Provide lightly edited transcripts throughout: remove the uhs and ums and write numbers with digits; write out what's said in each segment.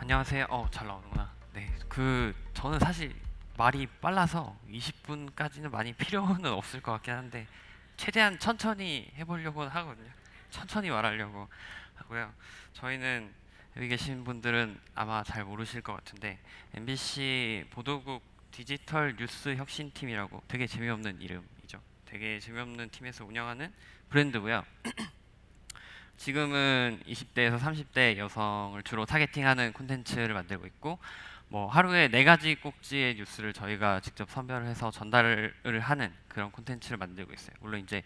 안녕하세요. 잘 나오는구나. 네, 저는 사실 말이 빨라서 20분까지는 많이 필요는 없을 것 같긴 한데 최대한 천천히 해보려고 하거든요. 천천히 말하려고 하고요. 저희는 여기 계신 분들은 아마 잘 모르실 것 같은데 MBC 보도국 디지털 뉴스 혁신팀이라고 되게 재미없는 이름이죠. 되게 재미없는 팀에서 운영하는 브랜드고요. 지금은 20대에서 30대 여성을 주로 타겟팅하는 콘텐츠를 만들고 있고 뭐 하루에 4가지 꼭지의 뉴스를 저희가 직접 선별을 해서 전달을 하는 그런 콘텐츠를 만들고 있어요. 물론 이제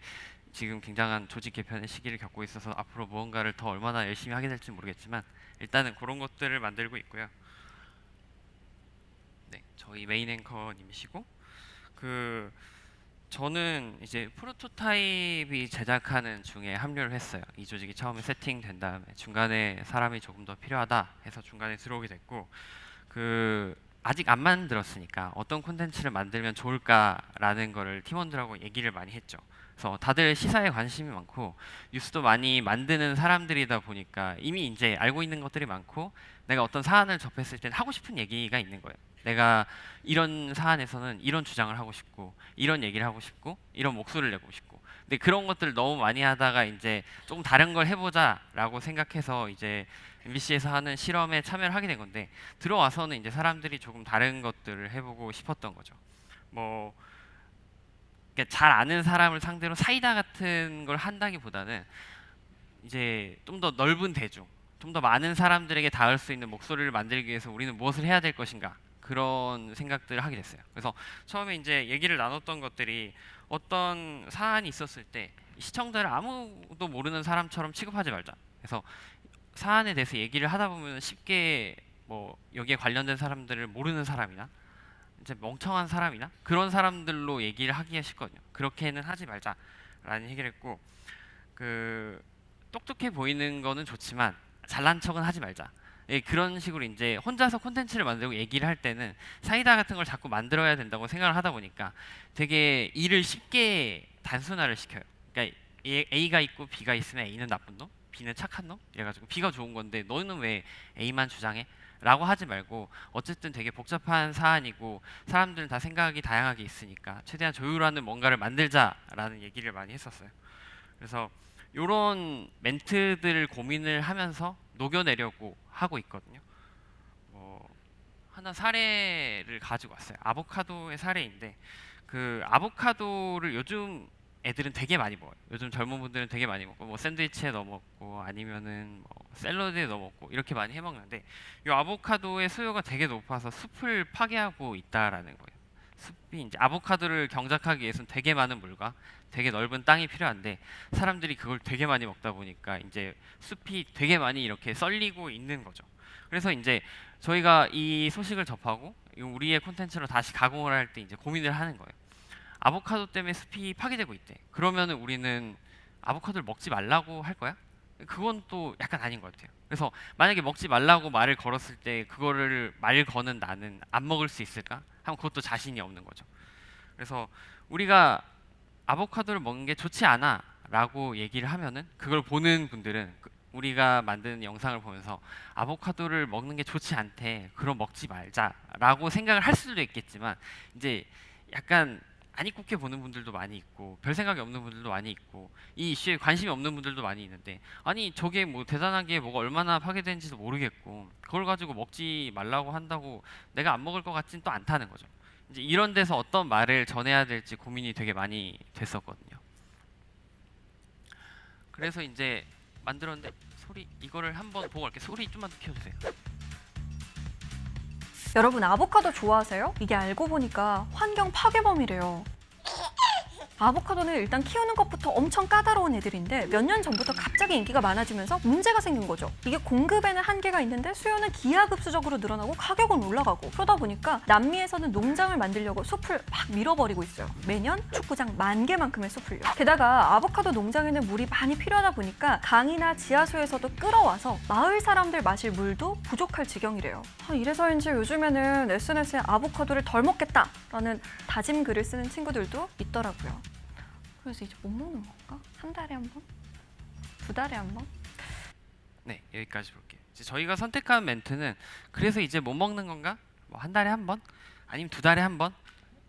지금 굉장한 조직 개편의 시기를 겪고 있어서 앞으로 무언가를 더 얼마나 열심히 하게 될지 모르겠지만 일단은 그런 것들을 만들고 있고요. 네, 저희 메인 앵커님이시고 그 저는 이제 프로토타입이 제작하는 중에 합류를 했어요. 이 조직이 처음에 세팅된 다음에 중간에 사람이 조금 더 필요하다 해서 중간에 들어오게 됐고 아직 안 만들었으니까 어떤 콘텐츠를 만들면 좋을까라는 거를 팀원들하고 얘기를 많이 했죠. 그래서 다들 시사에 관심이 많고 뉴스도 많이 만드는 사람들이다 보니까 이미 이제 알고 있는 것들이 많고 내가 어떤 사안을 접했을 땐 하고 싶은 얘기가 있는 거예요. 내가 이런 사안에서는 이런 주장을 하고 싶고 이런 얘기를 하고 싶고 이런 목소리를 내고 싶고 근데 그런 것들을 너무 많이 하다가 이제 조금 다른 걸 해보자라고 생각해서 이제 MBC에서 하는 실험에 참여를 하게 된 건데 들어와서는 이제 사람들이 조금 다른 것들을 해보고 싶었던 거죠. 뭐 그러니까 잘 아는 사람을 상대로 사이다 같은 걸 한다기보다는 이제 좀 더 넓은 대중, 좀 더 많은 사람들에게 닿을 수 있는 목소리를 만들기 위해서 우리는 무엇을 해야 될 것인가 그런 생각들을 하게 됐어요. 그래서 처음에 이제 얘기를 나눴던 것들이 어떤 사안이 있었을 때 시청자를 아무도 모르는 사람처럼 취급하지 말자. 그래서 사안에 대해서 얘기를 하다 보면 쉽게 뭐 여기에 관련된 사람들을 모르는 사람이나 이제 멍청한 사람이나 그런 사람들로 얘기를 하기가 쉽거든요. 그렇게는 하지 말자라는 얘기를 했고 그 똑똑해 보이는 거는 좋지만 잘난 척은 하지 말자. 예, 그런 식으로 이제 혼자서 콘텐츠를 만들고 얘기를 할 때는 사이다 같은 걸 자꾸 만들어야 된다고 생각을 하다 보니까 되게 일을 쉽게 단순화를 시켜요. 그러니까 A가 있고 B가 있으면 A는 나쁜 놈, B는 착한 놈 이래가지고 B가 좋은 건데 너는 왜 A만 주장해? 라고 하지 말고 어쨌든 되게 복잡한 사안이고 사람들은 다 생각이 다양하게 있으니까 최대한 조율하는 뭔가를 만들자라는 얘기를 많이 했었어요. 그래서 이런 멘트들을 고민을 하면서 녹여내려고 하고 있거든요. 뭐 하나 사례를 가지고 왔어요. 아보카도의 사례인데 그 아보카도를 요즘 애들은 되게 많이 먹어요. 요즘 젊은 분들은 되게 많이 먹고 뭐 샌드위치에 넣어 먹고 아니면은 뭐 샐러드에 넣어 먹고 이렇게 많이 해 먹는데 이 아보카도의 수요가 되게 높아서 숲을 파괴하고 있다라는 거예요. 숲이 이제 아보카도를 경작하기 위해서는 되게 많은 물과 되게 넓은 땅이 필요한데 사람들이 그걸 되게 많이 먹다 보니까 이제 숲이 되게 많이 이렇게 썰리고 있는 거죠. 그래서 이제 저희가 이 소식을 접하고 우리의 콘텐츠로 다시 가공을 할 때 이제 고민을 하는 거예요. 아보카도 때문에 숲이 파괴되고 있대. 그러면은 우리는 아보카도를 먹지 말라고 할 거야? 그건 또 약간 아닌 것 같아요. 그래서 만약에 먹지 말라고 말을 걸었을 때 그거를 말 거는 나는 안 먹을 수 있을까? 하면 그것도 자신이 없는 거죠. 그래서 우리가 아보카도를 먹는 게 좋지 않아 라고 얘기를 하면은 그걸 보는 분들은 우리가 만드는 영상을 보면서 아보카도를 먹는 게 좋지 않대. 그럼 먹지 말자 라고 생각을 할 수도 있겠지만 이제 약간 안 입국해 보는 분들도 많이 있고 별 생각이 없는 분들도 많이 있고 이 이슈에 관심이 없는 분들도 많이 있는데 아니 저게 뭐 대단하게 뭐가 얼마나 파괴되는지도 모르겠고 그걸 가지고 먹지 말라고 한다고 내가 안 먹을 것 같진 또 않다는 거죠. 이제 이런 데서 어떤 말을 전해야 될지 고민이 되게 많이 됐었거든요. 그래서 이제 만들었는데 소리 이거를 한번 보고 갈게요. 소리 좀만 더 키워주세요. 여러분 아보카도 좋아하세요? 이게 알고 보니까 환경 파괴범이래요. 아보카도는 일단 키우는 것부터 엄청 까다로운 애들인데 몇 년 전부터 갑자기 인기가 많아지면서 문제가 생긴 거죠. 이게 공급에는 한계가 있는데 수요는 기하급수적으로 늘어나고 가격은 올라가고 그러다 보니까 남미에서는 농장을 만들려고 숲을 막 밀어버리고 있어요. 매년 축구장 10,000개만큼의 숲을요. 게다가 아보카도 농장에는 물이 많이 필요하다 보니까 강이나 지하수에서도 끌어와서 마을 사람들 마실 물도 부족할 지경이래요. 이래서인지 요즘에는 SNS에 아보카도를 덜 먹겠다라는 다짐글을 쓰는 친구들도 있더라고요. 그래서 이제 못 먹는 건가? 한 달에 한 번? 두 달에 한 번? 네, 여기까지 볼게요. 이제 저희가 선택한 멘트는 그래서 이제 못 먹는 건가? 뭐 한 달에 한 번? 아니면 두 달에 한 번?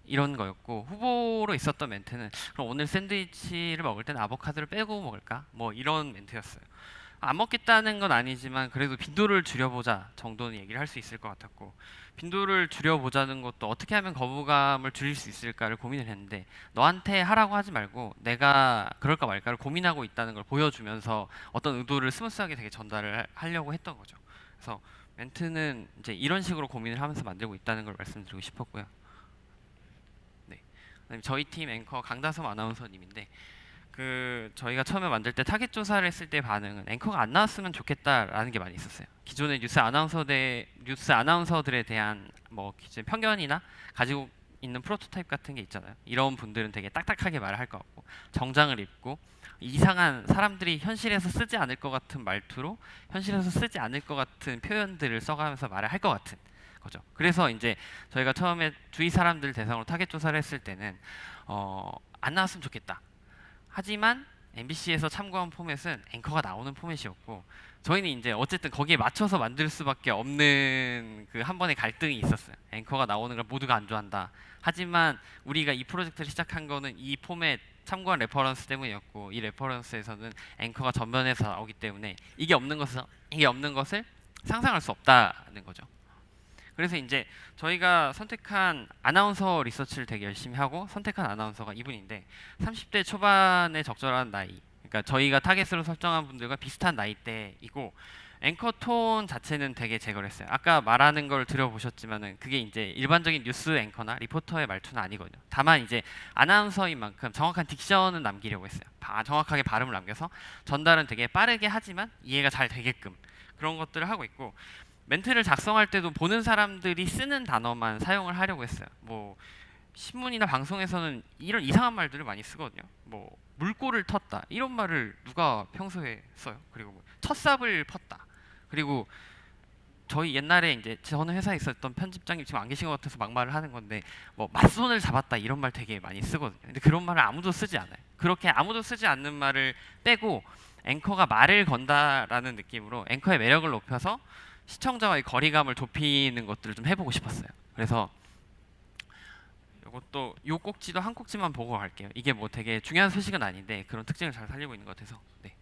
이런 거였고 후보로 있었던 멘트는 그럼 오늘 샌드위치를 먹을 때는 아보카도를 빼고 먹을까? 뭐 이런 멘트였어요. 안 먹겠다는 건 아니지만 그래도 빈도를 줄여보자 정도는 얘기를 할 수 있을 것 같았고 빈도를 줄여보자는 것도 어떻게 하면 거부감을 줄일 수 있을까를 고민을 했는데 너한테 하라고 하지 말고 내가 그럴까 말까를 고민하고 있다는 걸 보여주면서 어떤 의도를 스무스하게 되게 전달을 하려고 했던 거죠. 그래서 멘트는 이제 이런 식으로 고민을 하면서 만들고 있다는 걸 말씀드리고 싶었고요. 네. 그다음에 저희 팀 앵커 강다솜 아나운서님인데 그 저희가 처음에 만들 때 타겟 조사를 했을 때 반응은 앵커가 안 나왔으면 좋겠다라는 게 많이 있었어요. 기존의 뉴스 아나운서들에 대한 뭐 기존 편견이나 가지고 있는 프로토타입 같은 게 있잖아요. 이런 분들은 되게 딱딱하게 말을 할 것 같고 정장을 입고 이상한 사람들이 현실에서 쓰지 않을 것 같은 말투로 현실에서 쓰지 않을 것 같은 표현들을 써가면서 말을 할 것 같은 거죠. 그래서 이제 저희가 처음에 주위 사람들 대상으로 타겟 조사를 했을 때는 안 나왔으면 좋겠다. 하지만 MBC에서 참고한 포맷은 앵커가 나오는 포맷이었고 저희는 이제 어쨌든 거기에 맞춰서 만들 수밖에 없는 그 한 번의 갈등이 있었어요. 앵커가 나오는 걸 모두가 안 좋아한다. 하지만 우리가 이 프로젝트를 시작한 거는 이 포맷 참고한 레퍼런스 때문이었고 이 레퍼런스에서는 앵커가 전면에서 나오기 때문에 이게 없는 것을 상상할 수 없다는 거죠. 그래서 이제 저희가 선택한 아나운서 리서치를 되게 열심히 하고 선택한 아나운서가 이분인데 30대 초반의 적절한 나이, 그러니까 저희가 타겟으로 설정한 분들과 비슷한 나이대이고 앵커 톤 자체는 되게 제거했어요. 아까 말하는 걸 들어보셨지만은 그게 이제 일반적인 뉴스 앵커나 리포터의 말투는 아니거든요. 다만 이제 아나운서인 만큼 정확한 딕션은 남기려고 했어요. 정확하게 발음을 남겨서 전달은 되게 빠르게 하지만 이해가 잘 되게끔 그런 것들을 하고 있고 멘트를 작성할 때도 보는 사람들이 쓰는 단어만 사용을 하려고 했어요. 뭐 신문이나 방송에서는 이런 이상한 말들을 많이 쓰거든요. 뭐 물꼬를 텄다 이런 말을 누가 평소에 써요. 그리고 뭐 첫삽을 펐다. 그리고 저희 옛날에 이제 저는 회사에 있었던 편집장님 지금 안 계신 것 같아서 막말을 하는 건데 뭐 맞손을 잡았다 이런 말 되게 많이 쓰거든요. 근데 그런 말을 아무도 쓰지 않아요. 그렇게 아무도 쓰지 않는 말을 빼고 앵커가 말을 건다라는 느낌으로 앵커의 매력을 높여서 시청자와의 거리감을 좁히는 것들을 좀 해보고 싶었어요. 그래서 이것도 요 꼭지도 한 꼭지만 보고 갈게요. 이게 뭐 되게 중요한 소식은 아닌데 그런 특징을 잘 살리고 있는 것 같아서 네.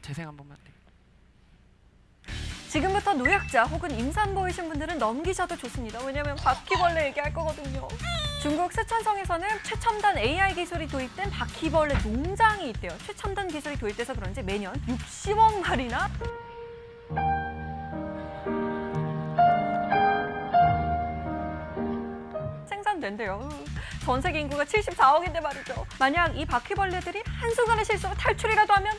재생 한 번만. 네. 지금부터 노약자 혹은 임산부이신 분들은 넘기셔도 좋습니다. 왜냐하면 바퀴벌레 얘기할 거거든요. 중국 쓰촨성에서는 최첨단 AI 기술이 도입된 바퀴벌레 농장이 있대요. 최첨단 기술이 도입돼서 그런지 매년 60억 마리나 생산된대요. 전 세계 인구가 74억인데 말이죠. 만약 이 바퀴벌레들이 한순간의 실수로 탈출이라도 하면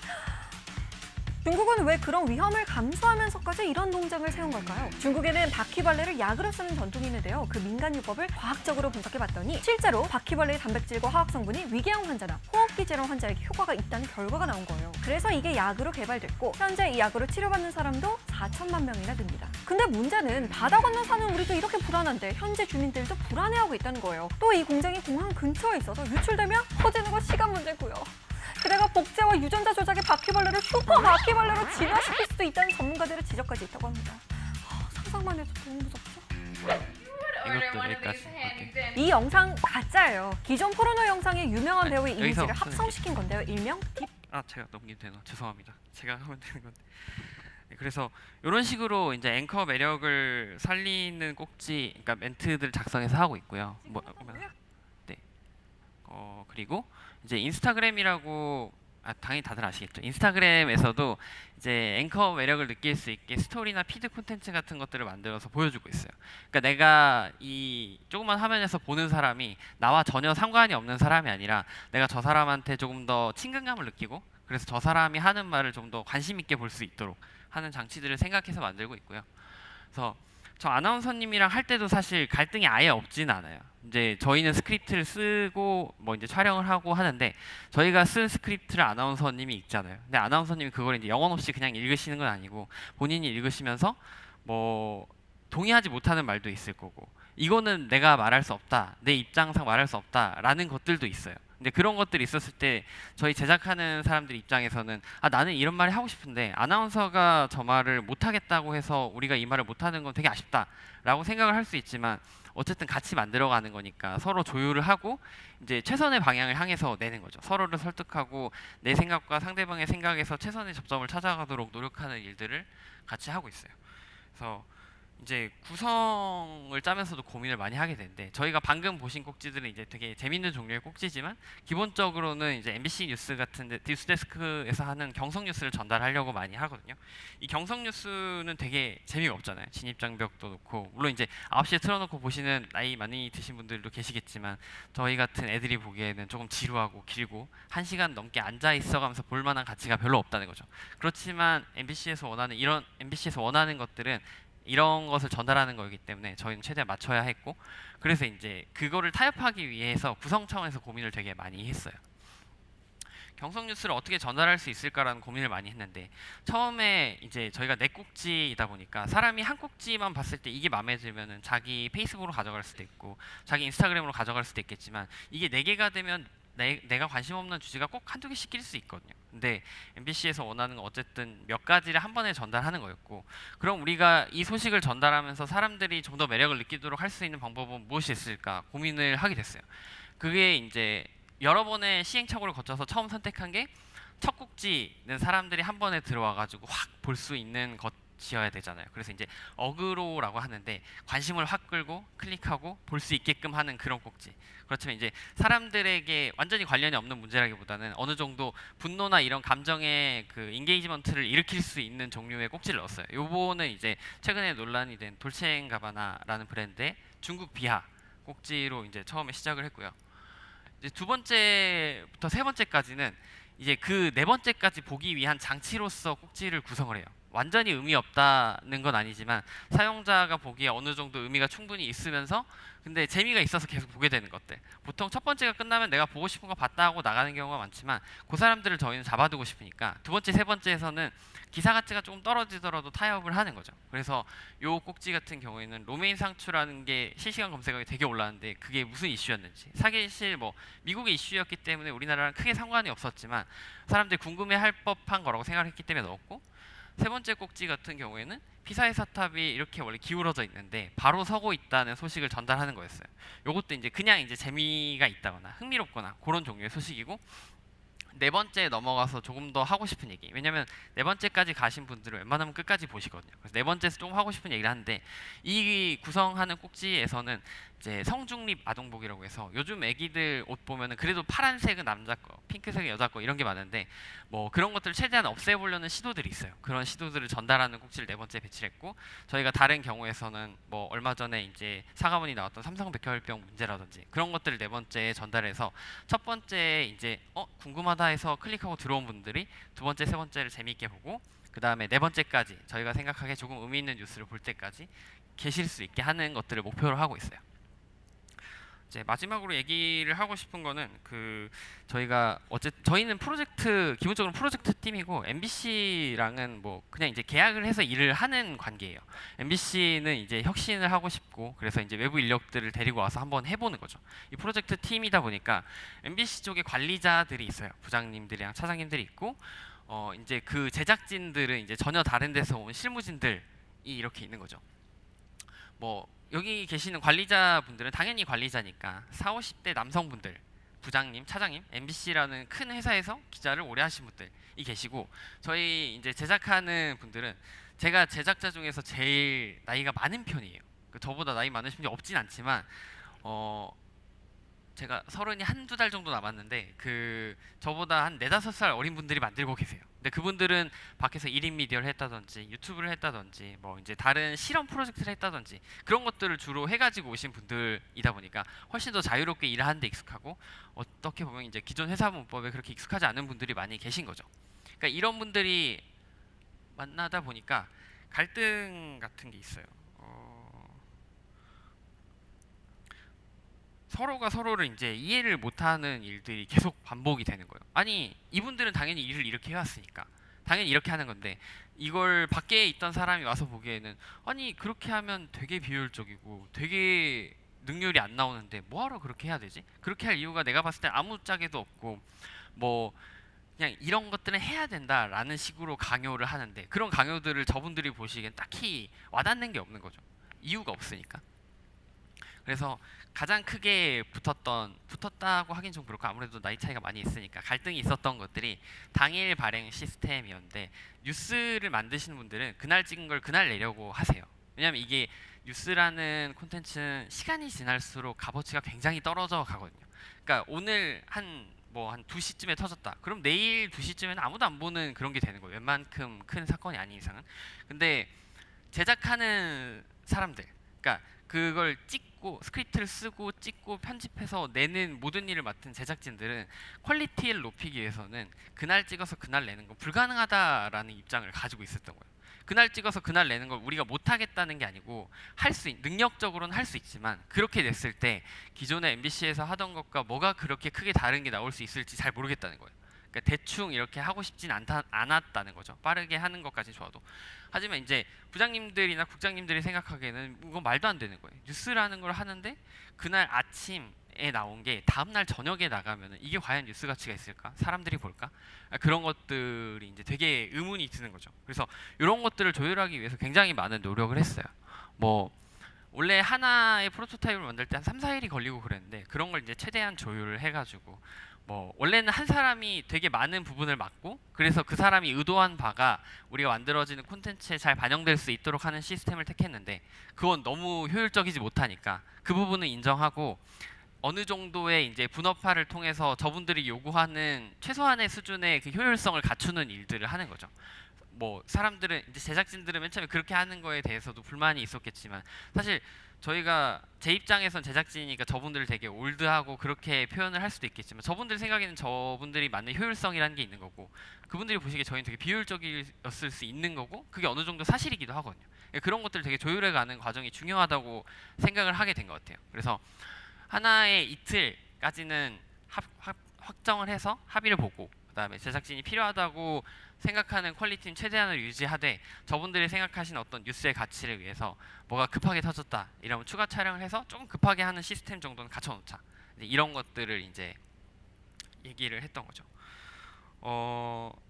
중국은 왜 그런 위험을 감수하면서까지 이런 농장을 세운 걸까요? 중국에는 바퀴벌레를 약으로 쓰는 전통이 있는데요. 그 민간요법을 과학적으로 분석해봤더니 실제로 바퀴벌레의 단백질과 화학 성분이 위궤양 환자나 호흡기 질환 환자에게 효과가 있다는 결과가 나온 거예요. 그래서 이게 약으로 개발됐고 현재 이 약으로 치료받는 사람도 4천만 명이나 됩니다. 근데 문제는 바다 건너 사는 우리도 이렇게 불안한데 현지 주민들도 불안해하고 있다는 거예요. 또 이 공장이 공항 근처에 있어서 유출되면 퍼지는 건 시간 문제고요. 게다가 복제와 유전자 조작의 바퀴벌레를 슈퍼 바퀴벌레로 진화시킬 수도 있다는 전문가들의 지적까지 있다고 합니다. 상상만 해도 너무 무섭죠? 이것도 여기까지. 오케이. 이 영상 가짜예요. 기존 포르노 영상에 유명한 배우의 여기서 이미지를 합성시킨 건데요. 일명 딥. 제가 넘기면 되나? 죄송합니다. 제가 하면 되는 건데. 네, 그래서 이런 식으로 이제 앵커 매력을 살리는 꼭지, 그러니까 멘트들 작성해서 하고 있고요. 네. 그리고 이제 인스타그램이라고 당연히 다들 아시겠죠. 인스타그램에서도 이제 앵커 매력을 느낄 수 있게 스토리나 피드 콘텐츠 같은 것들을 만들어서 보여주고 있어요. 그러니까 내가 이 조그만 화면에서 보는 사람이 나와 전혀 상관이 없는 사람이 아니라 내가 저 사람한테 조금 더 친근감을 느끼고 그래서 저 사람이 하는 말을 좀 더 관심 있게 볼 수 있도록 하는 장치들을 생각해서 만들고 있고요. 그래서 저 아나운서님이랑 할 때도 사실 갈등이 아예 없진 않아요. 이제 저희는 스크립트를 쓰고 뭐 이제 촬영을 하고 하는데 저희가 쓴 스크립트를 아나운서님이 읽잖아요. 근데 아나운서님이 그걸 이제 영혼 없이 그냥 읽으시는 건 아니고 본인이 읽으시면서 뭐 동의하지 못하는 말도 있을 거고 이거는 내가 말할 수 없다, 내 입장상 말할 수 없다라는 것들도 있어요. 근데 그런 것들이 있었을 때 저희 제작하는 사람들 입장에서는 아 나는 이런 말을 하고 싶은데 아나운서가 저 말을 못 하겠다고 해서 우리가 이 말을 못 하는 건 되게 아쉽다라고 생각을 할 수 있지만 어쨌든 같이 만들어가는 거니까 서로 조율을 하고 이제 최선의 방향을 향해서 내는 거죠. 서로를 설득하고 내 생각과 상대방의 생각에서 최선의 접점을 찾아가도록 노력하는 일들을 같이 하고 있어요. 그래서 이제 구성을 짜면서도 고민을 많이 하게 되는데 저희가 방금 보신 꼭지들은 이제 되게 재밌는 종류의 꼭지지만 기본적으로는 이제 MBC 뉴스 같은데 뉴스데스크에서 하는 경성 뉴스를 전달하려고 많이 하거든요. 이 경성 뉴스는 되게 재미가 없잖아요. 진입 장벽도 높고 물론 이제 9시에 틀어놓고 보시는 나이 많이 드신 분들도 계시겠지만 저희 같은 애들이 보기에는 조금 지루하고 길고 1시간 넘게 앉아 있어가면서 볼 만한 가치가 별로 없다는 거죠. 그렇지만 MBC에서 원하는 것들은 이런 것을 전달하는 거기 때문에 저희는 최대한 맞춰야 했고 그래서 이제 그거를 타협하기 위해서 구성 차원에서 고민을 되게 많이 했어요. 경성 뉴스를 어떻게 전달할 수 있을까라는 고민을 많이 했는데 처음에 이제 저희가 네 꼭지이다 보니까 사람이 한 꼭지만 봤을 때 이게 마음에 들면은 자기 페이스북으로 가져갈 수도 있고 자기 인스타그램으로 가져갈 수도 있겠지만 이게 네 개가 되면 내가 관심 없는 주제가 꼭 한두 개씩 낄 수 있거든요. 근데 MBC에서 원하는 건 어쨌든 몇 가지를 한 번에 전달하는 거였고 그럼 우리가 이 소식을 전달하면서 사람들이 좀 더 매력을 느끼도록 할 수 있는 방법은 무엇이 있을까 고민을 하게 됐어요. 그게 이제 여러 번의 시행착오를 거쳐서 처음 선택한 게 첫 꼭지는 사람들이 한 번에 들어와 가지고 확 볼 수 있는 것이어야 되잖아요. 그래서 이제 어그로라고 하는데 관심을 확 끌고 클릭하고 볼 수 있게끔 하는 그런 꼭지. 그렇지만 이제 사람들에게 완전히 관련이 없는 문제라기보다는 어느 정도 분노나 이런 감정의 그 인게이지먼트를 일으킬 수 있는 종류의 꼭지를 넣었어요. 요거는 이제 최근에 논란이 된 돌체앤가바나라는 브랜드의 중국 비하 꼭지로 이제 처음에 시작을 했고요. 이제 두 번째부터 세 번째까지는 이제 그 네 번째까지 보기 위한 장치로서 꼭지를 구성을 해요. 완전히 의미 없다는 건 아니지만 사용자가 보기에 어느 정도 의미가 충분히 있으면서 근데 재미가 있어서 계속 보게 되는 것들. 보통 첫 번째가 끝나면 내가 보고 싶은 거 봤다 하고 나가는 경우가 많지만 그 사람들을 저희는 잡아두고 싶으니까 두 번째, 세 번째에서는 기사 가치가 조금 떨어지더라도 타협을 하는 거죠. 그래서 요 꼭지 같은 경우에는 로메인 상추라는 게 실시간 검색어에 되게 올라왔는데 그게 무슨 이슈였는지 사실 뭐 미국의 이슈였기 때문에 우리나라랑 크게 상관이 없었지만 사람들이 궁금해할 법한 거라고 생각했기 때문에 넣었고 세 번째 꼭지 같은 경우에는 피사의 사탑이 이렇게 원래 기울어져 있는데 바로 서고 있다는 소식을 전달하는 거였어요. 요것도 이제 그냥 이제 재미가 있다거나 흥미롭거나 그런 종류의 소식이고 네 번째에 넘어가서 조금 더 하고 싶은 얘기. 왜냐면 네 번째까지 가신 분들은 웬만하면 끝까지 보시거든요. 그래서 네 번째에서 조금 하고 싶은 얘기를 하는데 이 구성하는 꼭지에서는 이제 성중립 아동복이라고 해서 요즘 애기들 옷 보면은 그래도 파란색은 남자 거, 핑크색은 여자 거 이런 게 많은데 뭐 그런 것들을 최대한 없애보려는 시도들이 있어요. 그런 시도들을 전달하는 꼭지를 네 번째 배치를 했고 저희가 다른 경우에서는 뭐 얼마 전에 이제 사과문이 나왔던 삼성 백혈병 문제라든지 그런 것들을 네 번째에 전달해서 첫 번째 이제 궁금하다 해서 클릭하고 들어온 분들이 두 번째, 세 번째를 재미있게 보고 그 다음에 네 번째까지 저희가 생각하기에 조금 의미 있는 뉴스를 볼 때까지 계실 수 있게 하는 것들을 목표로 하고 있어요. 이제 마지막으로 얘기를 하고 싶은 거는 그 저희가 저희는 기본적으로 프로젝트 팀이고 MBC랑은 뭐 그냥 이제 계약을 해서 일을 하는 관계예요. MBC는 이제 혁신을 하고 싶고 그래서 이제 외부 인력들을 데리고 와서 한번 해보는 거죠. 이 프로젝트 팀이다 보니까 MBC 쪽에 관리자들이 있어요. 부장님들이랑 차장님들이 있고 이제 그 제작진들은 이제 전혀 다른 데서 온 실무진들이 이렇게 있는 거죠. 뭐 여기 계시는 관리자분들은 당연히 관리자니까 4, 50대 남성분들, 부장님, 차장님, MBC라는 큰 회사에서 기자를 오래 하신 분들이 계시고 저희 이제 제작하는 분들은 제가 제작자 중에서 제일 나이가 많은 편이에요. 저보다 나이 많으신 분이 없진 않지만 제가 30이 한두 달 정도 남았는데 그 저보다 한 4, 5살 어린 분들이 만들고 계세요. 근데 그분들은 밖에서 1인 미디어를 했다든지 유튜브를 했다든지 뭐 이제 다른 실험 프로젝트를 했다든지 그런 것들을 주로 해가지고 오신 분들이다 보니까 훨씬 더 자유롭게 일을 하는 데 익숙하고 어떻게 보면 이제 기존 회사 문법에 그렇게 익숙하지 않은 분들이 많이 계신 거죠. 그러니까 이런 분들이 만나다 보니까 갈등 같은 게 있어요. 서로가 서로를 이제 이해를 못하는 일들이 계속 반복이 되는 거예요. 아니 이분들은 당연히 일을 이렇게 해왔으니까 당연히 이렇게 하는 건데 이걸 밖에 있던 사람이 와서 보기에는 아니 그렇게 하면 되게 비효율적이고 되게 능률이 안 나오는데 뭐하러 그렇게 해야 되지? 그렇게 할 이유가 내가 봤을 때 아무짝에도 없고 뭐 그냥 이런 것들은 해야 된다라는 식으로 강요를 하는데 그런 강요들을 저분들이 보시기엔 딱히 와닿는 게 없는 거죠. 이유가 없으니까. 그래서 가장 크게 붙었다고 하긴 좀 그렇고 아무래도 나이 차이가 많이 있으니까 갈등이 있었던 것들이 당일 발행 시스템이었는데 뉴스를 만드시는 분들은 그날 찍은 걸 그날 내려고 하세요. 왜냐하면 이게 뉴스라는 콘텐츠는 시간이 지날수록 값어치가 굉장히 떨어져 가거든요. 그러니까 오늘 한 2시쯤에 터졌다. 그럼 내일 2시쯤에는 아무도 안 보는 그런 게 되는 거예요. 웬만큼 큰 사건이 아닌 이상은. 근데 제작하는 사람들, 그러니까 그걸 찍고 스크립트를 쓰고 찍고 편집해서 내는 모든 일을 맡은 제작진들은 퀄리티를 높이기 위해서는 그날 찍어서 그날 내는 건 불가능하다라는 입장을 가지고 있었던 거예요. 그날 찍어서 그날 내는 걸 우리가 못 하겠다는 게 아니고 능력적으로는 할 수 있지만 그렇게 냈을 때 기존의 MBC에서 하던 것과 뭐가 그렇게 크게 다른 게 나올 수 있을지 잘 모르겠다는 거예요. 그러니까 대충 이렇게 하고 싶진 않았다는 거죠. 빠르게 하는 것까지 좋아도. 하지만 이제 부장님들이나 국장님들이 생각하기에는 이건 말도 안 되는 거예요. 뉴스라는 걸 하는데 그날 아침에 나온 게 다음날 저녁에 나가면 이게 과연 뉴스 가치가 있을까? 사람들이 볼까? 그런 것들이 이제 되게 의문이 드는 거죠. 그래서 이런 것들을 조율하기 위해서 굉장히 많은 노력을 했어요. 뭐 원래 하나의 프로토타입을 만들 때 한 3, 4일이 걸리고 그랬는데 그런 걸 이제 최대한 조율을 해가지고 뭐 원래는 한 사람이 되게 많은 부분을 맡고 그래서 그 사람이 의도한 바가 우리가 만들어지는 콘텐츠에 잘 반영될 수 있도록 하는 시스템을 택했는데 그건 너무 효율적이지 못하니까 그 부분은 인정하고 어느 정도의 이제 분업화를 통해서 저분들이 요구하는 최소한의 수준의 그 효율성을 갖추는 일들을 하는 거죠. 뭐 사람들은 이제 제작진들은 맨 처음에 그렇게 하는 거에 대해서도 불만이 있었겠지만 사실 저희가 제 입장에선 제작진이니까 저분들을 되게 올드하고 그렇게 표현을 할 수도 있겠지만 저분들 생각에는 저분들이 맞는 효율성이라는 게 있는 거고 그분들이 보시기에 저희는 되게 비효율적이었을 수 있는 거고 그게 어느 정도 사실이기도 하거든요. 그런 것들을 되게 조율해가는 과정이 중요하다고 생각을 하게 된 것 같아요. 그래서 하나의 이틀까지는 확정을 해서 합의를 보고 그다음에 제작진이 필요하다고 생각하는 퀄리티는 최대한을 유지하되 저분들이 생각하시는 어떤 뉴스의 가치를 위해서 뭐가 급하게 터졌다 이러면 추가 촬영을 해서 조금 급하게 하는 시스템 정도는 갖춰놓자 이런 것들을 이제 얘기를 했던 거죠.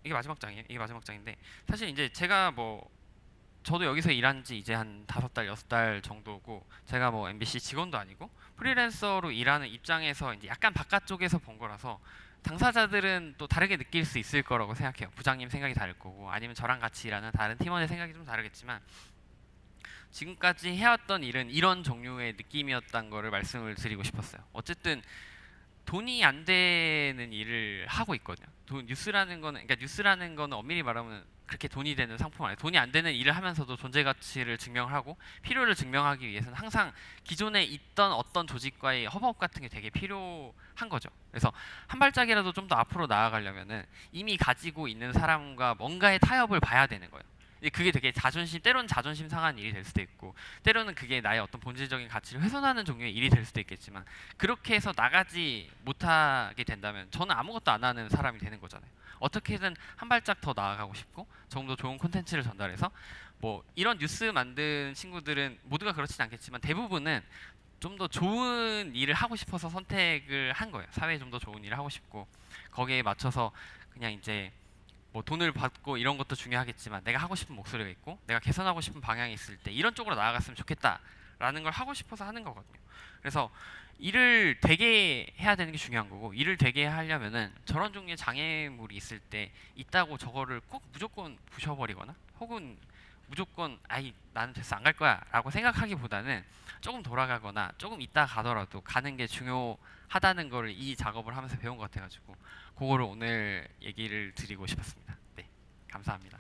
이게 마지막 장이에요. 이게 마지막 장인데 사실 이제 제가 뭐 저도 여기서 일한 지 이제 한 5달, 6달 정도고 제가 뭐 MBC 직원도 아니고 프리랜서로 일하는 입장에서 이제 약간 바깥쪽에서 본 거라서 당사자들은 또 다르게 느낄 수 있을 거라고 생각해요. 부장님 생각이 다를 거고 아니면 저랑 같이 일하는 다른 팀원의 생각이 좀 다르겠지만 지금까지 해왔던 일은 이런 종류의 느낌이었다는 거를 말씀을 드리고 싶었어요. 어쨌든 돈이 안 되는 일을 하고 있거든요. 뉴스라는 거는 엄밀히 말하면 그렇게 돈이 되는 상품 아니에요. 돈이 안 되는 일을 하면서도 존재 가치를 증명하고 필요를 증명하기 위해서는 항상 기존에 있던 어떤 조직과의 협업 같은 게 되게 필요한 거죠. 그래서 한 발짝이라도 좀 더 앞으로 나아가려면은 이미 가지고 있는 사람과 뭔가의 타협을 봐야 되는 거예요. 그게 되게 때로는 자존심 상한 일이 될 수도 있고 때로는 그게 나의 어떤 본질적인 가치를 훼손하는 종류의 일이 될 수도 있겠지만 그렇게 해서 나가지 못하게 된다면 저는 아무것도 안 하는 사람이 되는 거잖아요. 어떻게든 한 발짝 더 나아가고 싶고 좀 더 좋은 콘텐츠를 전달해서 뭐 이런 뉴스 만든 친구들은 모두가 그렇진 않겠지만 대부분은 좀 더 좋은 일을 하고 싶어서 선택을 한 거예요. 사회에 좀 더 좋은 일을 하고 싶고 거기에 맞춰서 그냥 이제 뭐 돈을 받고 이런 것도 중요하겠지만 내가 하고 싶은 목소리가 있고 내가 개선하고 싶은 방향이 있을 때 이런 쪽으로 나아갔으면 좋겠다라는 걸 하고 싶어서 하는 거거든요. 그래서 일을 되게 해야 되는 게 중요한 거고 일을 되게 하려면은 저런 종류의 장애물이 있을 때 있다고 저거를 꼭 무조건 부셔버리거나 혹은 무조건 나는 됐어 안 갈 거야 라고 생각하기보다는 조금 돌아가거나 조금 있다 가더라도 가는 게 중요하다는 거를 이 작업을 하면서 배운 것 같아가지고 그거를 오늘 얘기를 드리고 싶었습니다. 네, 감사합니다.